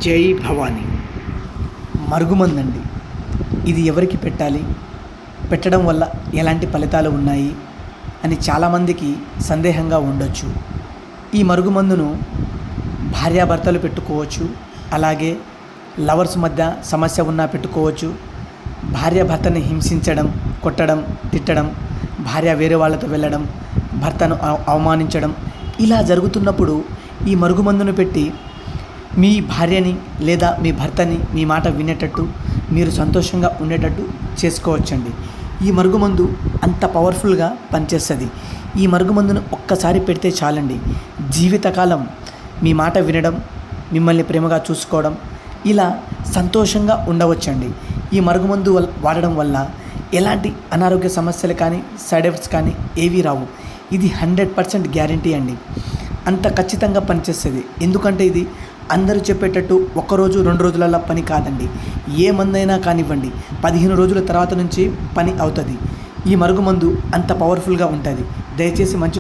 జై భవానీ. మరుగుమందండి. ఇది ఎవరికి పెట్టాలి, పెట్టడం వల్ల ఎలాంటి ఫలితాలు ఉన్నాయి అని చాలామందికి సందేహంగా ఉండొచ్చు. ఈ మరుగుమందును భార్యాభర్తలు పెట్టుకోవచ్చు, అలాగే లవర్స్ మధ్య సమస్య ఉన్నా పెట్టుకోవచ్చు. భార్యాభర్తని హింసించడం, కొట్టడం, తిట్టడం, భార్య వేరే వాళ్ళతో వెళ్ళడం, భర్తను అవమానించడం ఇలా జరుగుతున్నప్పుడు ఈ మరుగుమందును పెట్టి మీ భార్యని లేదా మీ భర్తని మీ మాట వినేటట్టు, మీరు సంతోషంగా ఉండేటట్టు చేసుకోవచ్చండి. ఈ మరుగుమందు అంత పవర్ఫుల్గా పనిచేస్తుంది. ఈ మరుగుమందును ఒక్కసారి పెడితే చాలండి, జీవితకాలం మీ మాట వినడం, మిమ్మల్ని ప్రేమగా చూసుకోవడం, ఇలా సంతోషంగా ఉండవచ్చండి. ఈ మరుగుమందు వాడడం వల్ల ఎలాంటి అనారోగ్య సమస్యలు కానీ సైడ్ ఎఫెక్ట్స్ కానీ ఏవీ రావు. ఇది 100% గ్యారంటీ అండి. అంత ఖచ్చితంగా పనిచేస్తుంది. ఎందుకంటే ఇది అందరూ చెప్పేటట్టు ఒక్కరోజు 2 రోజులలో పని కాదండి. ఏ మందైనా కానివ్వండి 15 రోజుల తర్వాత నుంచి పని అవుతుంది. ఈ మరుగుమందు అంత పవర్ఫుల్గా ఉంటుంది. దయచేసి మంచి